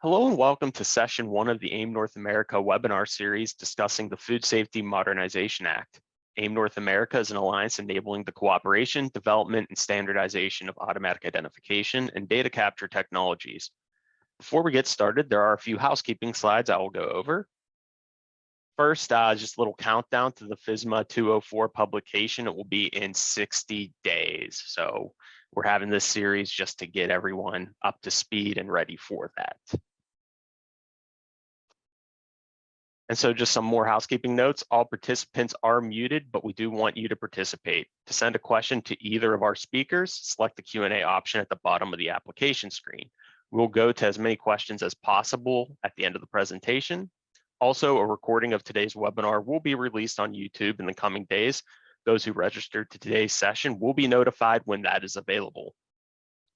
Hello and welcome to session 1 of the AIM North America webinar series discussing the Food Safety Modernization Act. AIM North America is an alliance enabling the cooperation, development, and standardization of automatic identification and data capture technologies. Before we get started, there are a few housekeeping slides I will go over. First, just a little countdown to the FSMA 204 publication. It will be in 60 days. So we're having this series just to get everyone up to speed and ready for that. And so just some more housekeeping notes. All participants are muted, but we do want you to participate. To send a question to either of our speakers, select the Q&A option at the bottom of the application screen. We'll go to as many questions as possible at the end of the presentation. Also, a recording of today's webinar will be released on YouTube in the coming days. Those who registered to today's session will be notified when that is available.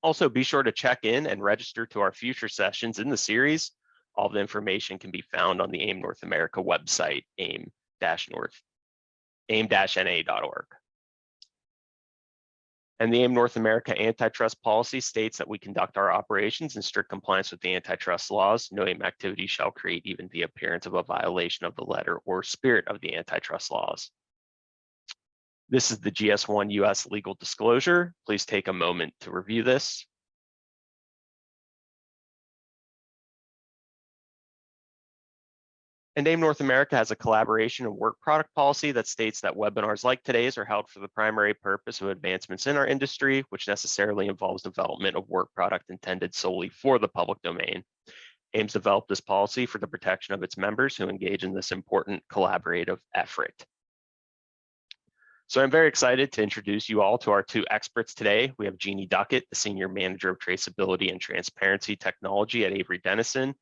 Also, be sure to check in and register to our future sessions in the series. All the information can be found on the AIM North America website, aim-na.org. And the AIM North America antitrust policy states that we conduct our operations in strict compliance with the antitrust laws. No AIM activity shall create even the appearance of a violation of the letter or spirit of the antitrust laws. This is the GS1 US legal disclosure. Please take a moment to review this. And AIM North America has a collaboration and work product policy that states that webinars like today's are held for the primary purpose of advancements in our industry, which necessarily involves development of work product intended solely for the public domain. AIM's developed this policy for the protection of its members who engage in this important collaborative effort. So I'm very excited to introduce you all to our two experts today. We have Jeannie Duckett, the Senior Manager of Traceability and Transparency Technology at Avery Dennison,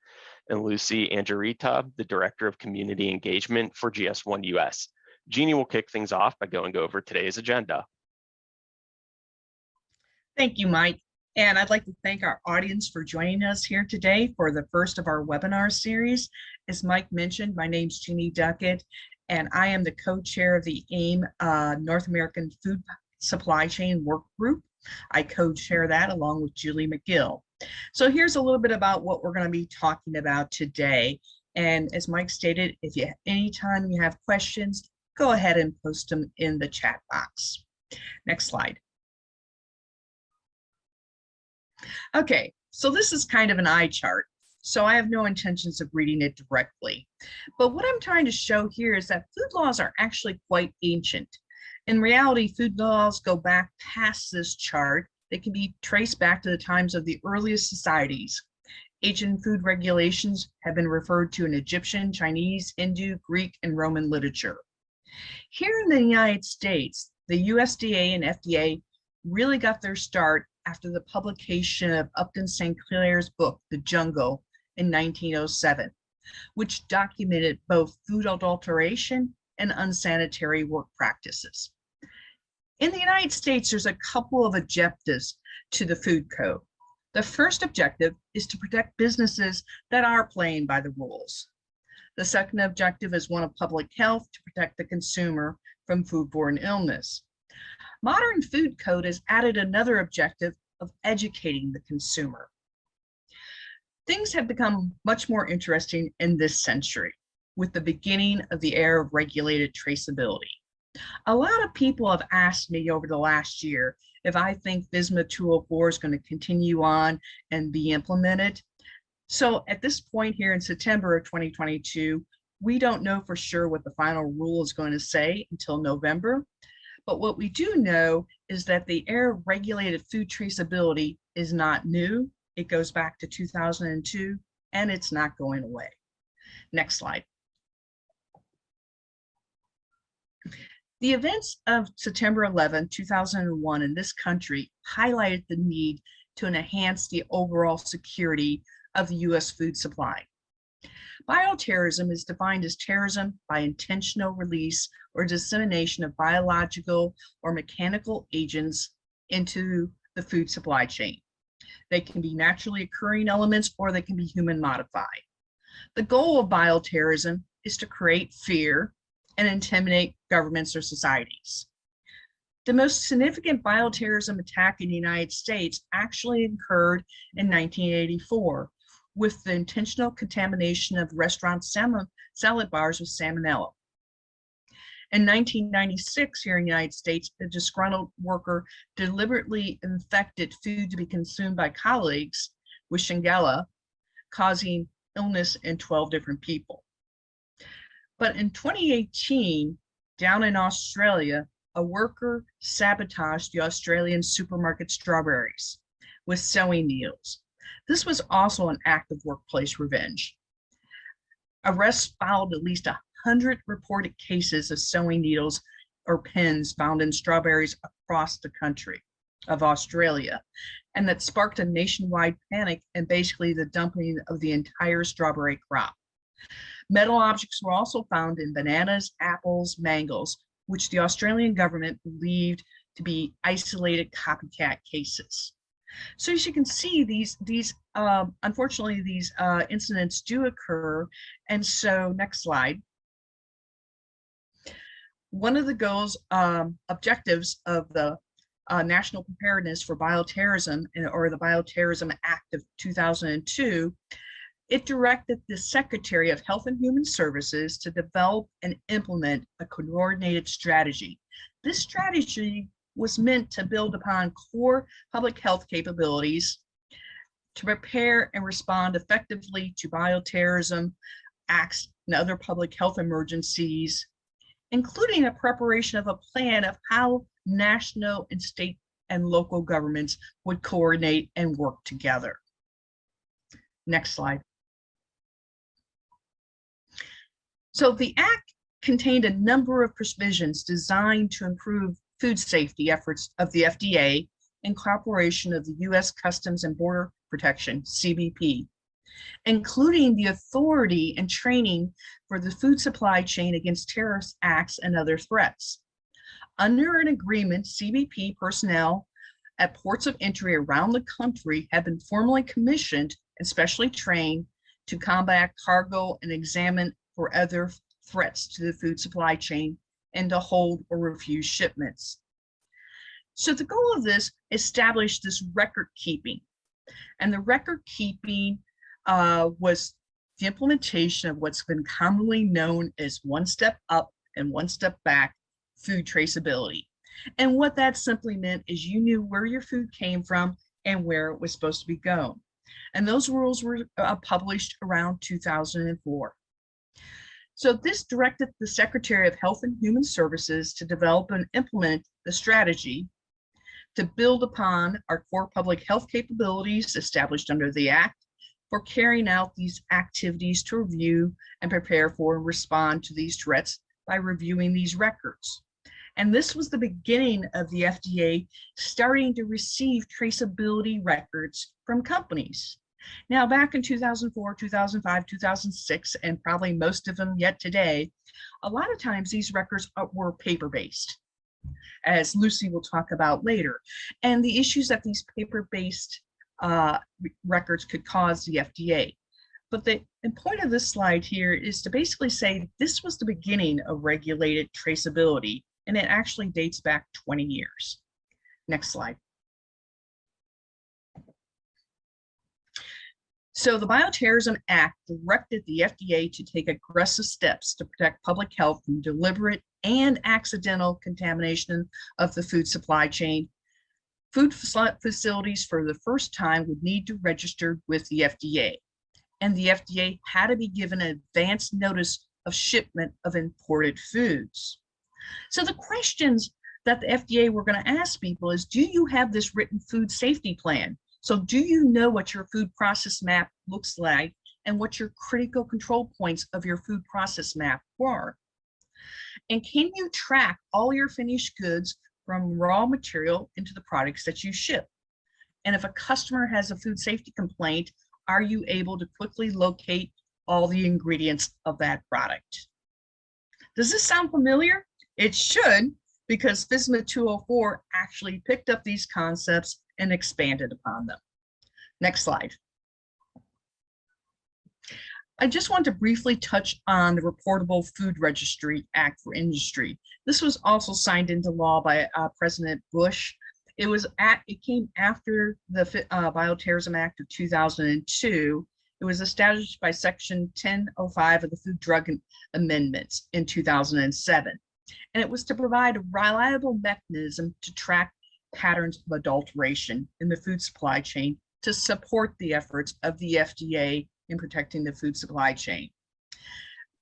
and Lucy Angarita, the Director of Community Engagement for GS1 US. Jeannie will kick things off by going over today's agenda. Thank you, Mike. And I'd like to thank our audience for joining us here today for the first of our webinar series. As Mike mentioned, my name's Jeannie Duckett, and I am the co-chair of the AIM North American Food Supply Chain Work Group. I co-chair that along with Julie McGill. So here's a little bit about what we're going to be talking about today. And as Mike stated, if you anytime you have questions, go ahead and post them in the chat box. Next slide. Okay, so this is kind of an eye chart, so I have no intentions of reading it directly. But what I'm trying to show here is that food laws are actually quite ancient. In reality, food laws go back past this chart. They can be traced back to the times of the earliest societies. Ancient food regulations have been referred to in Egyptian, Chinese, Hindu, Greek, and Roman literature. Here in the United States, the USDA and FDA really got their start after the publication of Upton St. Clair's book, The Jungle, in 1907, which documented both food adulteration and unsanitary work practices. In the United States, there's a couple of objectives to the food code. The first objective is to protect businesses that are playing by the rules. The second objective is one of public health to protect the consumer from foodborne illness. Modern food code has added another objective of educating the consumer. Things have become much more interesting in this century with the beginning of the era of regulated traceability. A lot of people have asked me over the last year if I think FSMA 204 is going to continue on and be implemented. So at this point here in September of 2022, we don't know for sure what the final rule is going to say until November. But what we do know is that the era of regulated food traceability is not new. It goes back to 2002, and it's not going away. Next slide. The events of September 11, 2001 in this country highlighted the need to enhance the overall security of the U.S. food supply. Bioterrorism is defined as terrorism by intentional release or dissemination of biological or mechanical agents into the food supply chain. They can be naturally occurring elements or they can be human modified. The goal of bioterrorism is to create fear and intimidate governments or societies. The most significant bioterrorism attack in the United States actually occurred in 1984, with the intentional contamination of restaurant salad bars with salmonella. In 1996, here in the United States, a disgruntled worker deliberately infected food to be consumed by colleagues with Shigella, causing illness in 12 different people. But in 2018, down in Australia, a worker sabotaged the Australian supermarket strawberries with sewing needles. This was also an act of workplace revenge. Arrests followed at least 100 reported cases of sewing needles or pins found in strawberries across the country of Australia, and that sparked a nationwide panic and basically the dumping of the entire strawberry crop. Metal objects were also found in bananas, apples, mangoes, which the Australian government believed to be isolated copycat cases. So as you can see, unfortunately, these incidents do occur. And so next slide. One of the goals, objectives of the National Preparedness for Bioterrorism, or the Bioterrorism Act of 2002, it directed the Secretary of Health and Human Services to develop and implement a coordinated strategy. This strategy was meant to build upon core public health capabilities to prepare and respond effectively to bioterrorism acts and other public health emergencies, including a preparation of a plan of how national and state and local governments would coordinate and work together. Next slide. So the Act contained a number of provisions designed to improve food safety efforts of the FDA in cooperation of the U.S. Customs and Border Protection, CBP, including the authority and training for the food supply chain against terrorist acts and other threats. Under an agreement, CBP personnel at ports of entry around the country have been formally commissioned and specially trained to combat cargo and examine for other threats to the food supply chain and to hold or refuse shipments. So the goal of this established this record keeping, and the record keeping was the implementation of what's been commonly known as one step up and one step back food traceability. And what that simply meant is you knew where your food came from and where it was supposed to be going. And those rules were published around 2004. So this directed the Secretary of Health and Human Services to develop and implement the strategy to build upon our core public health capabilities established under the Act for carrying out these activities to review and prepare for and respond to these threats by reviewing these records. And this was the beginning of the FDA starting to receive traceability records from companies. Now, back in 2004, 2005, 2006, and probably most of them yet today, a lot of times these records were paper-based, as Lucy will talk about later. And the issues that these paper-based records could cause the FDA. But the point of this slide here is to basically say this was the beginning of regulated traceability, and it actually dates back 20 years. Next slide. So the Bioterrorism Act directed the FDA to take aggressive steps to protect public health from deliberate and accidental contamination of the food supply chain. Food facilities for the first time would need to register with the FDA, and the FDA had to be given advance notice of shipment of imported foods. So the questions that the FDA were going to ask people is, do you have this written food safety plan? So do you know what your food process map looks like and what your critical control points of your food process map are? And can you track all your finished goods from raw material into the products that you ship? And if a customer has a food safety complaint, are you able to quickly locate all the ingredients of that product? Does this sound familiar? It should, because FSMA 204 actually picked up these concepts and expanded upon them. Next slide. I just want to briefly touch on the Reportable Food Registry Act for Industry. This was also signed into law by President Bush. It came after the Bioterrorism Act of 2002, It was established by Section 1005 of the Food Drug Amendments in 2007. And it was to provide a reliable mechanism to track patterns of adulteration in the food supply chain to support the efforts of the FDA in protecting the food supply chain.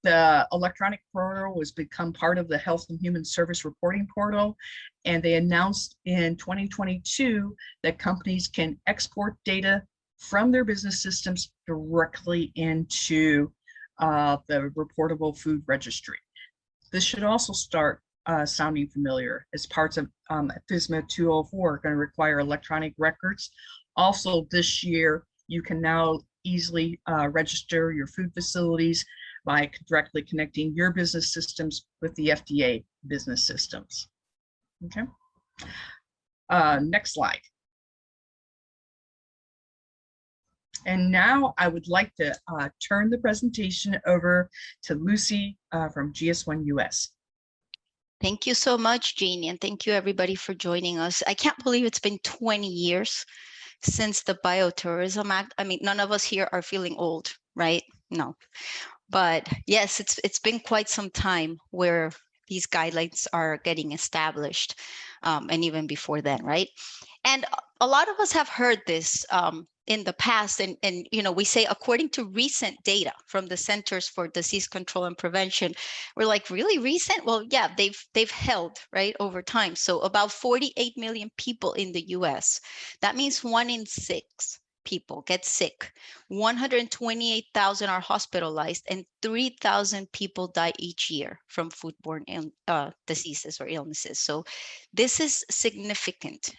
The electronic portal has become part of the Health and Human Service Reporting Portal, and they announced in 2022 that companies can export data from their business systems directly into the Reportable Food Registry. This should also start sounding familiar, as parts of FSMA 204 are going to require electronic records. Also this year, you can now easily register your food facilities by directly connecting your business systems with the FDA business systems. Okay. Next slide. And now I would like to turn the presentation over to Lucy from GS1 US. Thank you so much, Jeannie, and thank you everybody for joining us. I can't believe it's been 20 years since the Bioterrorism Act. I mean, none of us here are feeling old, right? No. But yes, it's been quite some time where these guidelines are getting established, and even before then, right? And a lot of us have heard this in the past, and you know, we say according to recent data from the Centers for Disease Control and Prevention, we're like, really recent? Well, yeah, they've held, right, over time. So about 48 million people in the US. That means 1 in 6 people get sick, 128,000 are hospitalized, and 3,000 people die each year from foodborne diseases or illnesses. So this is significant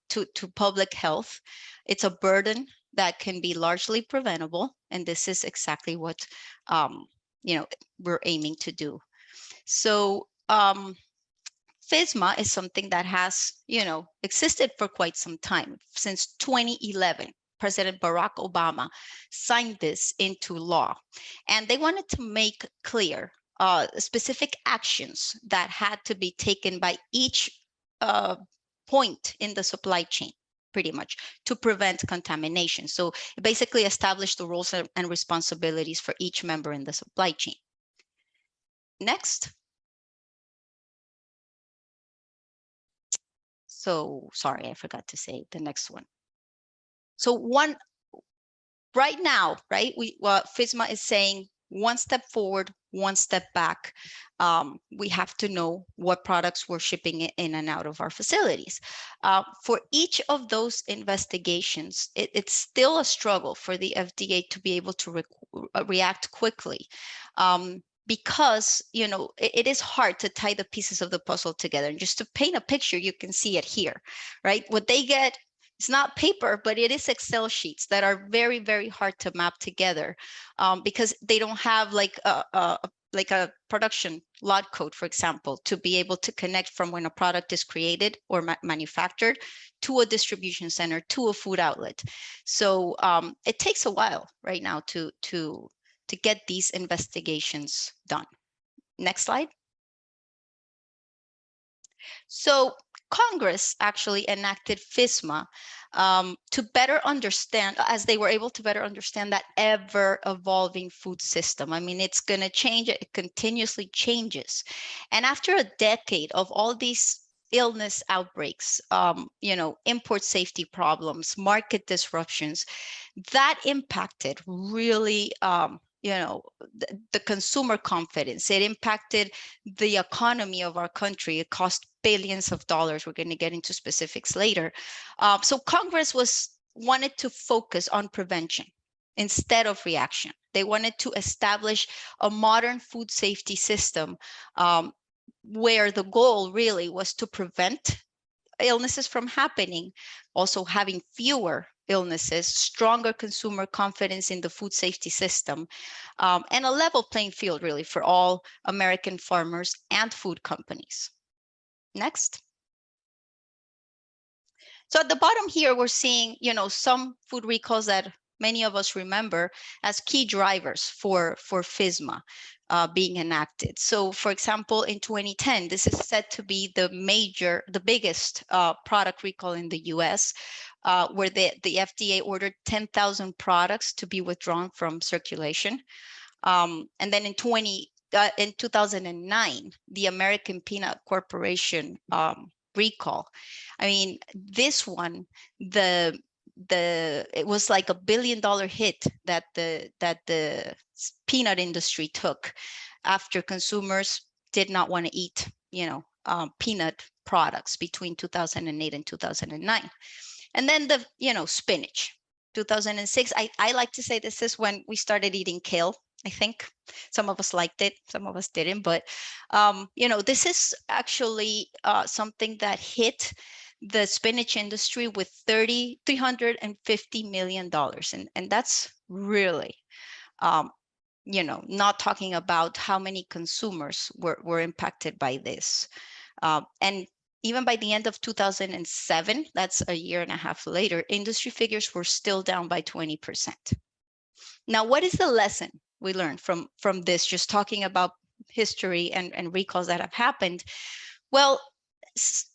to public health. It's a burden that can be largely preventable, and this is exactly what you know, we're aiming to do. So FSMA is something that has, you know, existed for quite some time. Since 2011, President Barack Obama signed this into law, and they wanted to make clear specific actions that had to be taken by each point in the supply chain, pretty much, to prevent contamination. So it basically established the roles and responsibilities for each member in the supply chain. Next. So sorry, I forgot to say the next one. So right now, right, FSMA is saying 1 step forward, 1 step back. We have to know what products we're shipping in and out of our facilities. For each of those investigations, it's still a struggle for the FDA to be able to react quickly. Because, you know, it is hard to tie the pieces of the puzzle together. And just to paint a picture, you can see it here, right? What they get, it's not paper, but it is Excel sheets that are very, very hard to map together because they don't have like a production lot code, for example, to be able to connect from when a product is created or manufactured to a distribution center, to a food outlet. So it takes a while right now to get these investigations done. Next slide. So Congress actually enacted FSMA to better understand, as they were able to better understand that ever-evolving food system. I mean, it's going to change. It continuously changes. And after a decade of all these illness outbreaks, you know, import safety problems, market disruptions, that impacted really you know, the consumer confidence. It impacted the economy of our country. It cost billions of dollars. We're going to get into specifics later. So Congress wanted to focus on prevention instead of reaction. They wanted to establish a modern food safety system where the goal really was to prevent illnesses from happening, also having fewer illnesses, stronger consumer confidence in the food safety system, and a level playing field really for all American farmers and food companies. Next. So at the bottom here, we're seeing, you know, some food recalls that many of us remember as key drivers for FSMA being enacted. So for example, in 2010, this is said to be the biggest product recall in the US. where the FDA ordered 10,000 products to be withdrawn from circulation. And then in 2009, the American Peanut Corporation recall. I mean, this one, it was like $1 billion hit that the peanut industry took after consumers did not want to eat, peanut products between 2008 and 2009. And then spinach, 2006. I like to say this is when we started eating kale. I think some of us liked it, some of us didn't, but this is actually something that hit the spinach industry with $350 million. And that's really, not talking about how many consumers were impacted by this. And even by the end of 2007, that's a year and a half later, industry figures were still down by 20%. Now, what is the lesson we learned from this, just talking about history and recalls that have happened? Well,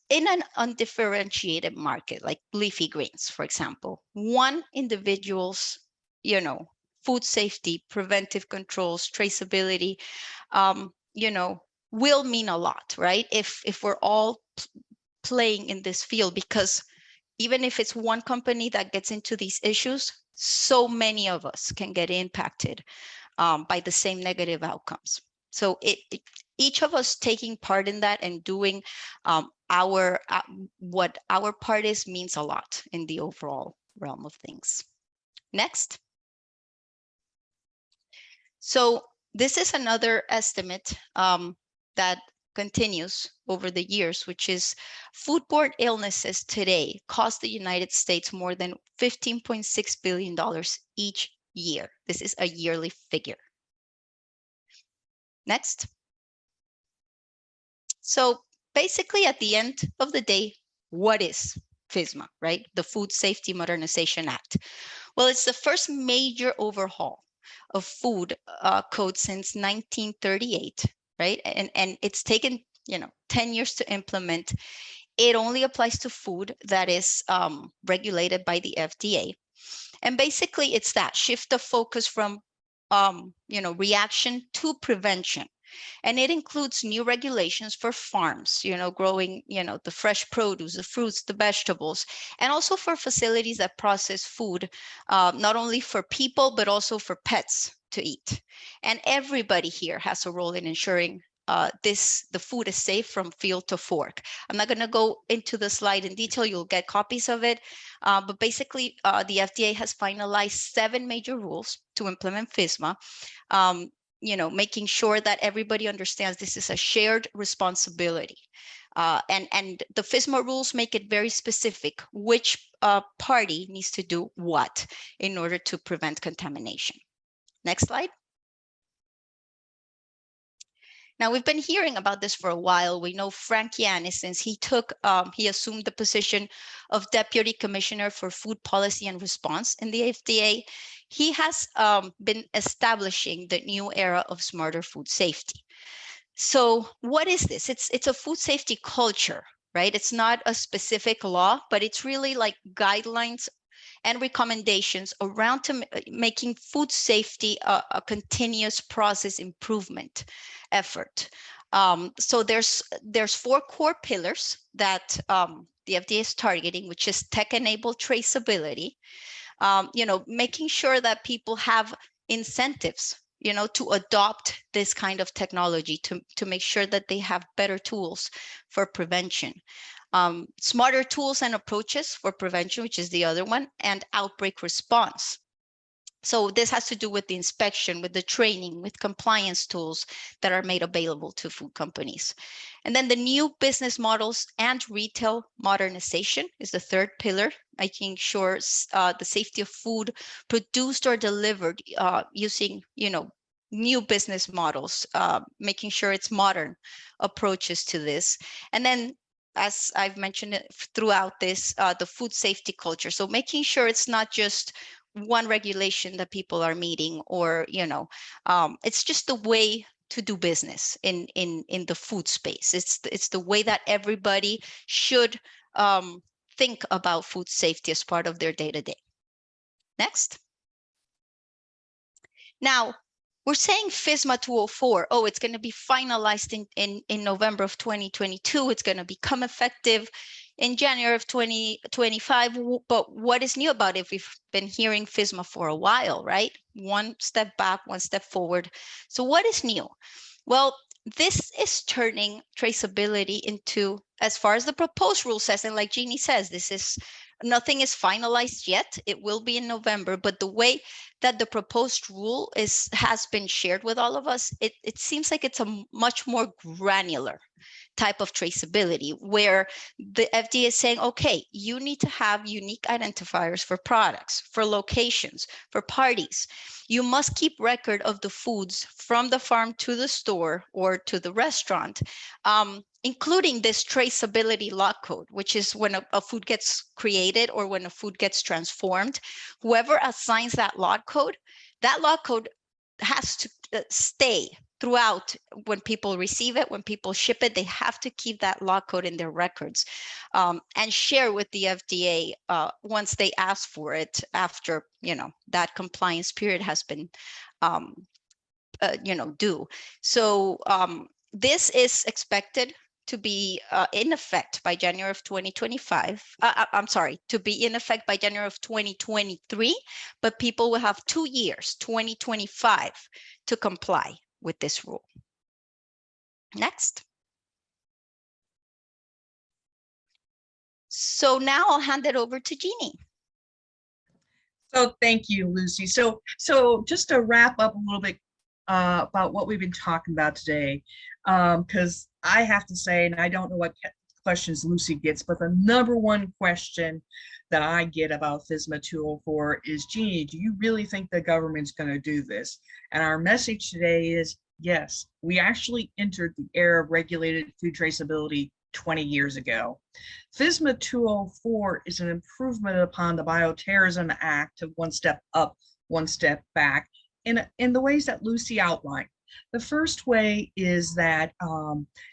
in an undifferentiated market, like leafy greens, for example, one individual's, food safety, preventive controls, traceability, will mean a lot, right? If we're all playing in this field, because even if it's one company that gets into these issues, so many of us can get impacted by the same negative outcomes. So each of us taking part in that and doing what our part is means a lot in the overall realm of things. Next. So this is another estimate that continues over the years, which is foodborne illnesses today cost the United States more than $15.6 billion each year. This is a yearly figure. Next. So basically, at the end of the day, what is FSMA, right? The Food Safety Modernization Act. Well, it's the first major overhaul of food code since 1938, right? And it's taken 10 years to implement. It only applies to food that is regulated by the FDA. And basically, it's that shift of focus from reaction to prevention. And it includes new regulations for farms, growing, the fresh produce, the fruits, the vegetables, and also for facilities that process food, not only for people, but also for pets to eat. And everybody here has a role in ensuring the food is safe from field to fork. I'm not going to go into the slide in detail. You'll get copies of it. But basically, the FDA has finalized 7 major rules to implement FSMA. Making sure that everybody understands this is a shared responsibility. And the FSMA rules make it very specific which party needs to do what in order to prevent contamination. Next slide. Now, we've been hearing about this for a while. We know Frank Yanis, since he assumed the position of Deputy Commissioner for Food Policy and Response in the FDA. He has been establishing the new era of smarter food safety. So what is this? It's a food safety culture, right? It's not a specific law, but it's really like guidelines and recommendations around making food safety a continuous process improvement effort. So there's 4 core pillars that the FDA is targeting, which is tech-enabled traceability, making sure that people have incentives, to adopt this kind of technology to make sure that they have better tools for prevention. Smarter tools and approaches for prevention, which is the other one, and outbreak response. So this has to do with the inspection, with the training, with compliance tools that are made available to food companies. And then the new business models and retail modernization is the 3rd pillar, making sure the safety of food produced or delivered using, new business models, making sure it's modern approaches to this. And then, as I've mentioned throughout this, the food safety culture. So making sure it's not just one regulation that people are meeting, or it's just the way to do business in the food space. It's the way that everybody should think about food safety as part of their day-to-day. Next. Now, we're saying FSMA 204, oh, it's going to be finalized in November of 2022. It's going to become effective in January of 2025. But what is new about it? We've been hearing FSMA for a while, right? One step back, one step forward. So what is new? Well, this is turning traceability into, as far as the proposed rule says, and like Jeannie says, nothing is finalized yet. It will be in November, but the way that the proposed rule has been shared with all of us, it seems like it's a much more granular type of traceability, where the FDA is saying, okay, you need to have unique identifiers for products, for locations, for parties. You must keep record of the foods from the farm to the store or to the restaurant, including this traceability lot code, which is when a food gets created or when a food gets transformed. Whoever assigns that lot code has to stay throughout. When people receive it, when people ship it, they have to keep that lot code in their records, and share with the FDA once they ask for it, after that compliance period has been due. So this is expected to be in effect by January of 2025. I'm sorry, to be in effect by January of 2023, but people will have 2 years, 2025, to comply with this rule. Next. So now I'll hand it over to Jeannie. So thank you, Lucy. So just to wrap up a little bit about what we've been talking about today, because I have to say, and I don't know what questions Lucy gets, but the number one question that I get about FSMA 204 is, Jeannie, do you really think the government's going to do this? And our message today is, yes, we actually entered the era of regulated food traceability 20 years ago. FSMA 204 is an improvement upon the Bioterrorism Act of one step up, one step back, in the ways that Lucy outlined. The first way is that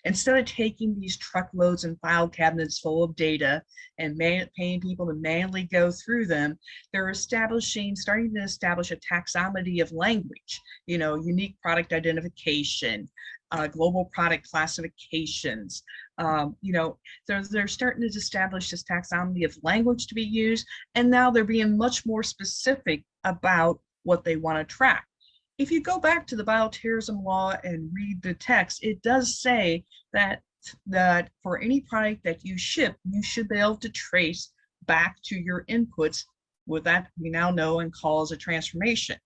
instead of taking these truckloads and file cabinets full of data and paying people to manually go through them, they're starting to establish a taxonomy of language, unique product identification, global product classifications. They're starting to establish this taxonomy of language to be used, and now they're being much more specific about what they want to track. If you go back to the bioterrorism law and read the text, it does say that for any product that you ship, you should be able to trace back to your inputs, with that we now know and call as a transformation.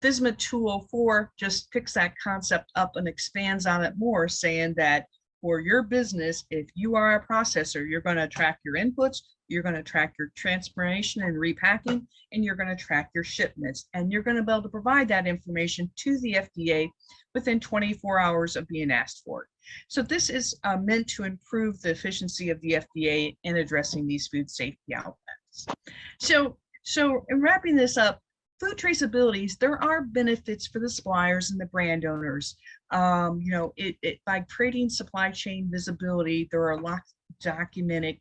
FSMA 204 just picks that concept up and expands on it more, saying that for your business, if you are a processor, you're going to track your inputs, you're going to track your transformation and repacking, and you're going to track your shipments. And you're going to be able to provide that information to the FDA within 24 hours of being asked for it. So this is meant to improve the efficiency of the FDA in addressing these food safety outcomes. So in wrapping this up, food traceabilities, there are benefits for the suppliers and the brand owners. By creating supply chain visibility, there are lots of documented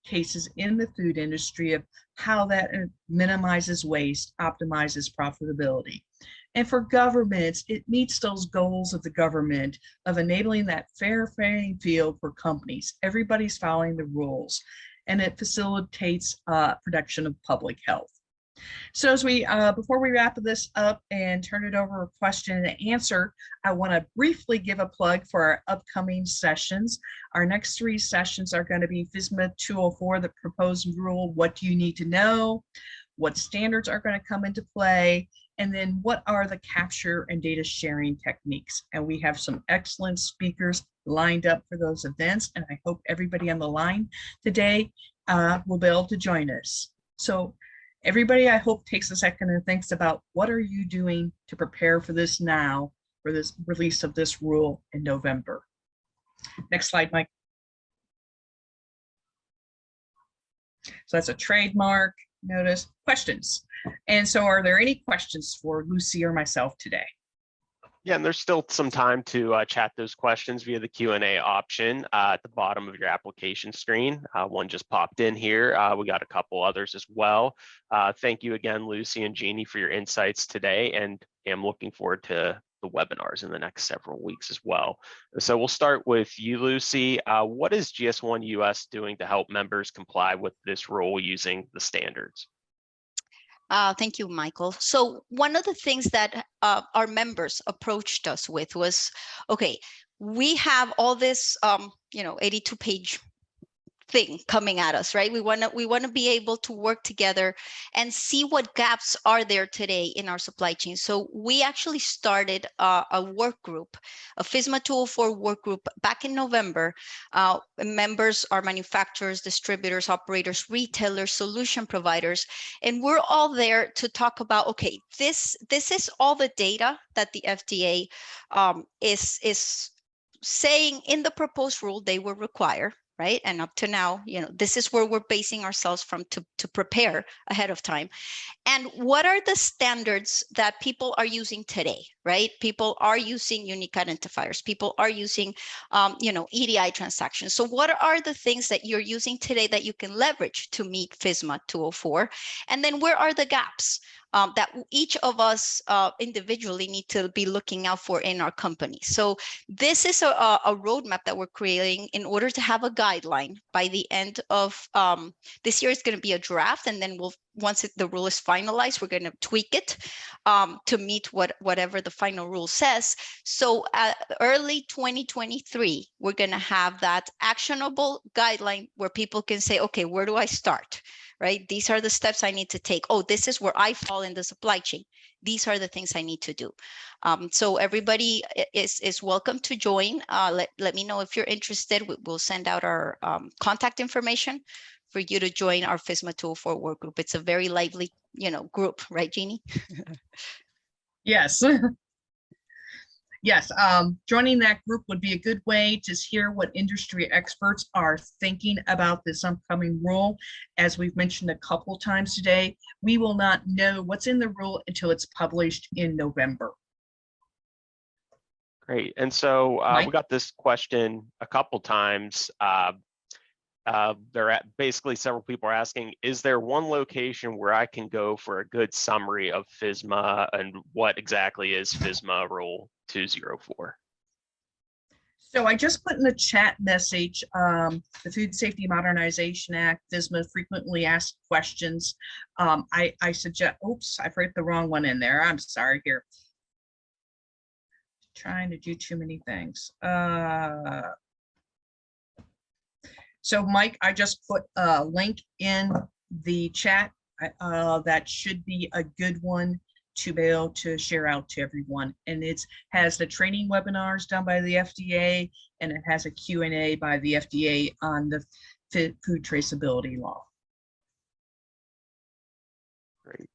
cases in the food industry of how that minimizes waste, optimizes profitability. And for governments, it meets those goals of the government of enabling that fair playing field for companies. Everybody's following the rules, and it facilitates protection of public health. So as before we wrap this up and turn it over for question and answer, I want to briefly give a plug for our upcoming sessions. Our next 3 sessions are going to be FSMA 204, the proposed rule, what do you need to know, what standards are going to come into play, and then what are the capture and data sharing techniques. And we have some excellent speakers lined up for those events, and I hope everybody on the line today will be able to join us. So everybody, I hope, takes a second and thinks about what are you doing to prepare for this now, for this release of this rule in November. Next slide, Mike. So that's a trademark notice. Questions. And so are there any questions for Lucy or myself today? Yeah, and there's still some time to chat those questions via the Q&A option at the bottom of your application screen. One just popped in here. We got a couple others as well. Thank you again, Lucy and Jeannie, for your insights today, and I'm looking forward to the webinars in the next several weeks as well. So we'll start with you, Lucy. What is GS1 US doing to help members comply with this rule using the standards? Thank you, Michael. So one of the things that our members approached us with was, okay, we have all this, 82-page thing coming at us, right? We want to be able to work together and see what gaps are there today in our supply chain. So we actually started a work group, a FSMA 204 work group back in November. Members are manufacturers, distributors, operators, retailers, solution providers, and we're all there to talk about, okay, this is all the data that the FDA is saying in the proposed rule they will require, right? And up to now, this is where we're basing ourselves from to prepare ahead of time. And what are the standards that people are using today, right? People are using unique identifiers. People are using, EDI transactions. So what are the things that you're using today that you can leverage to meet FSMA 204? And then where are the gaps that each of us individually need to be looking out for in our company? So this is a roadmap that we're creating in order to have a guideline by the end of this year. It's going to be a draft, and then once the rule is finalized, we're going to tweak it to meet whatever the final rule says. So early 2023, we're going to have that actionable guideline where people can say, okay, where do I start? Right? These are the steps I need to take. Oh, this is where I fall in the supply chain. These are the things I need to do. So everybody is welcome to join. Let me know if you're interested. We'll send out our contact information for you to join our FSMA 204 work group. It's a very lively, group, right, Jeannie? Yes. Yes, joining that group would be a good way to hear what industry experts are thinking about this upcoming rule. As we've mentioned a couple times today, we will not know what's in the rule until it's published in November. Great. And so we got this question a couple times. Basically several people are asking, is there one location where I can go for a good summary of FSMA, and what exactly is FSMA Rule 204? So I just put in the chat message, the Food Safety Modernization Act, FSMA frequently asked questions. I suggest, oops, I put the wrong one in there. I'm sorry here. Trying to do too many things. So Mike, I just put a link in the chat. That should be a good one to be able to share out to everyone. And it has the training webinars done by the FDA, and it has a Q&A by the FDA on the food traceability law. Great.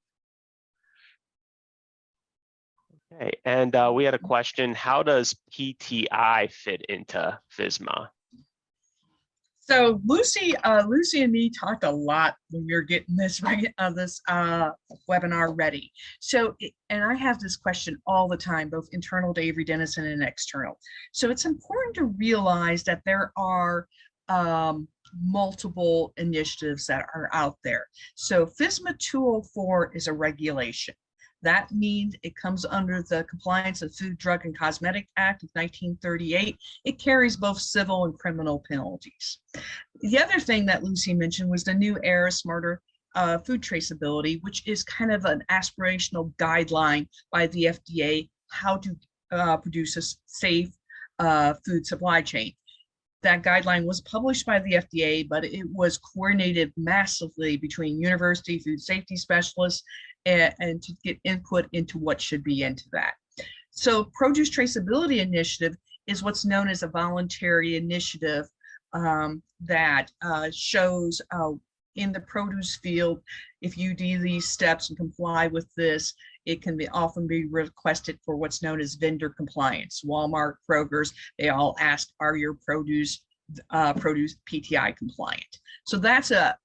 Okay, and we had a question, how does PTI fit into FSMA? So Lucy and me talked a lot when we were getting this webinar ready. So, and I have this question all the time, both internal to Avery Dennison and external. So it's important to realize that there are multiple initiatives that are out there. So FSMA 204 is a regulation. That means it comes under the Compliance of Food, Drug, and Cosmetic Act of 1938. It carries both civil and criminal penalties. The other thing that Lucy mentioned was the new era smarter food traceability, which is kind of an aspirational guideline by the FDA how to produce a safe food supply chain. That guideline was published by the FDA, but it was coordinated massively between university food safety specialists and to get input into what should be into that. So Produce Traceability Initiative is what's known as a voluntary initiative that shows in the produce field, if you do these steps and comply with this, it can often be requested for what's known as vendor compliance. Walmart, Kroger's, they all ask, are your produce PTI compliant? So that's a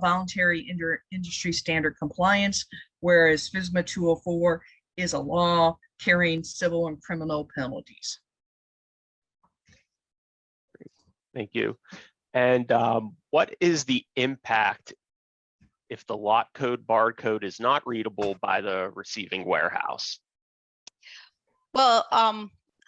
voluntary industry standard compliance, whereas FSMA 204 is a law carrying civil and criminal penalties. Thank you. And what is the impact if the lot code barcode is not readable by the receiving warehouse? Well,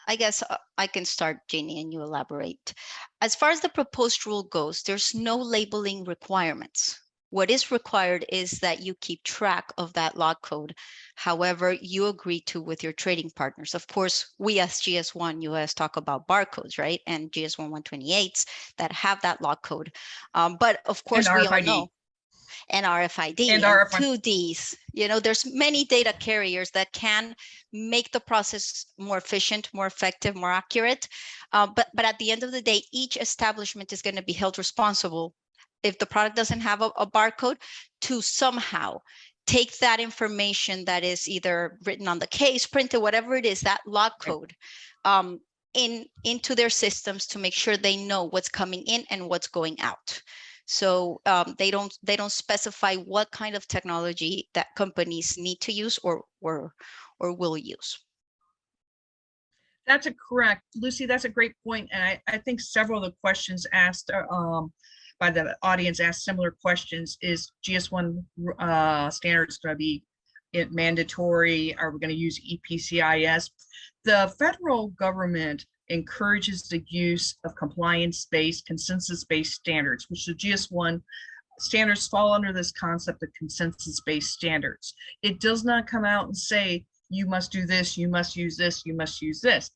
I guess I can start, Jeannie, and you elaborate. As far as the proposed rule goes, there's no labeling requirements. What is required is that you keep track of that lot code, however you agree to with your trading partners. Of course, we as GS1 US talk about barcodes, right? And GS1 128s that have that lot code. But of course, we all know. And RFID and 2Ds. You know, there's many data carriers that can make the process more efficient, more effective, more accurate. But at the end of the day, each establishment is going to be held responsible if the product doesn't have a barcode to somehow take that information that is either written on the case, printed, whatever it is, that lot code into their systems to make sure they know what's coming in and what's going out. So they don't specify what kind of technology that companies need to use or will use. That's correct, Lucy. That's a great point, and I think several of the questions asked by the audience asked similar questions. Is GS1 standards going to be mandatory? Are we going to use EPCIS? The federal government encourages the use of compliance-based, consensus-based standards, which the GS1 standards fall under this concept of consensus-based standards. It does not come out and say, you must do this, you must use this, you must use this.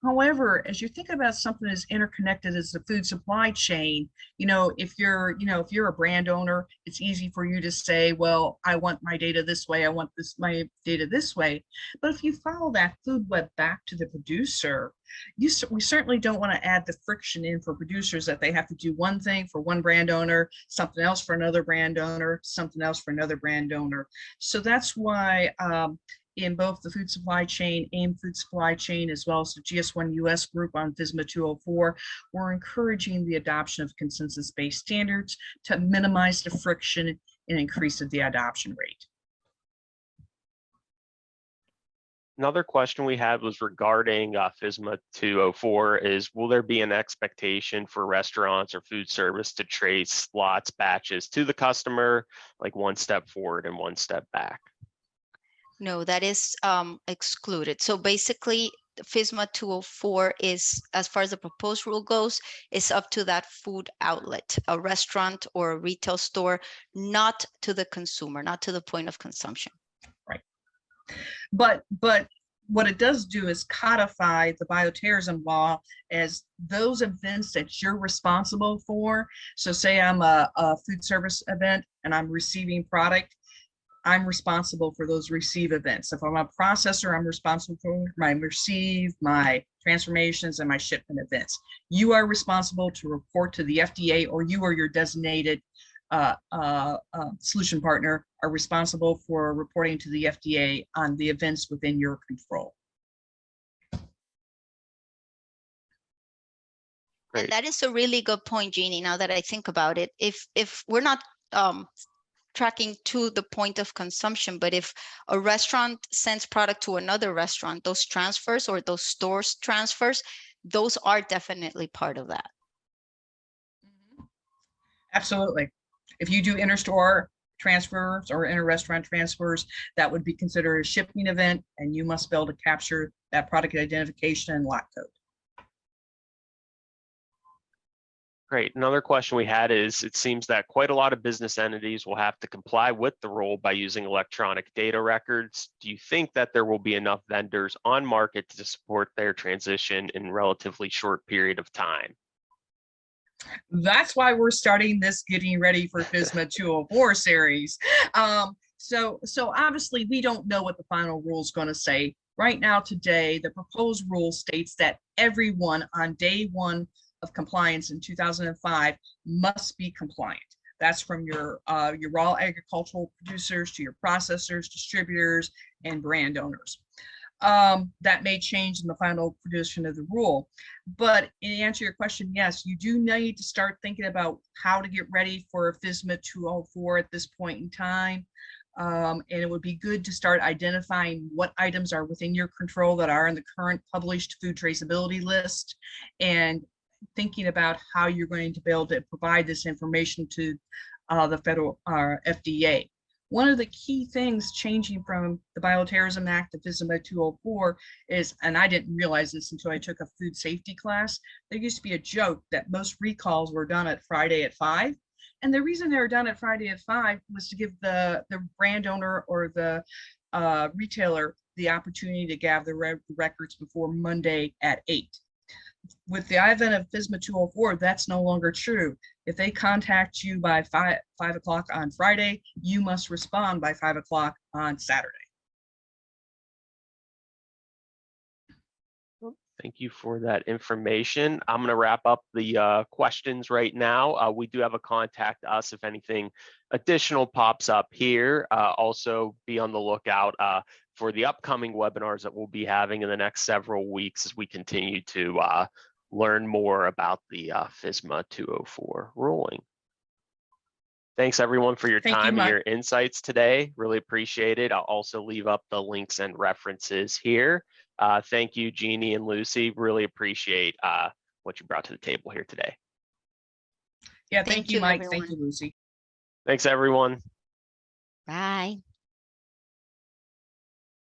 However, as you think about something as interconnected as the food supply chain, if you're a brand owner, it's easy for you to say, well, I want my data this way, I want my data this way. But if you follow that food web back to the producer, we certainly don't want to add the friction in for producers that they have to do one thing for one brand owner, something else for another brand owner, something else for another brand owner. So that's why in both the food supply chain, AIM food supply chain, as well as the GS1 US group on FSMA 204, we're encouraging the adoption of consensus-based standards to minimize the friction and increase the adoption rate. Another question we had was regarding FSMA 204 is, will there be an expectation for restaurants or food service to trace lots, batches to the customer, like one step forward and one step back? No, that is excluded. So basically, FSMA 204 is, as far as the proposed rule goes, is up to that food outlet, a restaurant or a retail store, not to the consumer, not to the point of consumption. Right. But what it does do is codify the bioterrorism law as those events that you're responsible for. So say I'm a food service event and I'm receiving product, I'm responsible for those receive events. If I'm a processor, I'm responsible for my receive, my transformations, and my shipment events. You are responsible to report to the FDA, or you or your designated solution partner are responsible for reporting to the FDA on the events within your control. Great. And that is a really good point, Jeannie, now that I think about it. If we're not tracking to the point of consumption, but if a restaurant sends product to another restaurant, those transfers or those stores transfers, those are definitely part of that. Absolutely. If you do inter-store transfers or inter-restaurant transfers, that would be considered a shipping event, and you must be able to capture that product identification and lot code. Great. Another question we had is, it seems that quite a lot of business entities will have to comply with the rule by using electronic data records. Do you think that there will be enough vendors on market to support their transition in a relatively short period of time? That's why we're starting this Getting Ready for FSMA 204 series. So obviously we don't know what the final rule is going to say. Right now, today, the proposed rule states that everyone on day one of compliance in 2005 must be compliant. That's from your raw agricultural producers to your processors, distributors, and brand owners. That may change in the final production of the rule. But in answer to your question, yes, you do need to start thinking about how to get ready for FSMA 204 at this point in time. And it would be good to start identifying what items are within your control that are in the current published food traceability list, and thinking about how you're going to be able to provide this information to the federal FDA. One of the key things changing from the Bioterrorism Act to FSMA 204 is, and I didn't realize this until I took a food safety class, there used to be a joke that most recalls were done at Friday at 5. And the reason they were done at Friday at 5 was to give the brand owner or the retailer the opportunity to gather records before Monday at 8. With the advent of FSMA 204, that's no longer true. If they contact you by 5 o'clock on Friday, you must respond by 5 o'clock on Saturday. Thank you for that information. I'm going to wrap up the questions right now. We do have a contact us if anything additional pops up here. Also be on the lookout for the upcoming webinars that we'll be having in the next several weeks as we continue to learn more about the FSMA 204 ruling. Thanks everyone for your time and your insights today. Really appreciate it. I'll also leave up the links and references here. Thank you, Jeannie and Lucy. Really appreciate what you brought to the table here today. Yeah, thank you, Mike. Everyone. Thank you, Lucy. Thanks, everyone. Bye.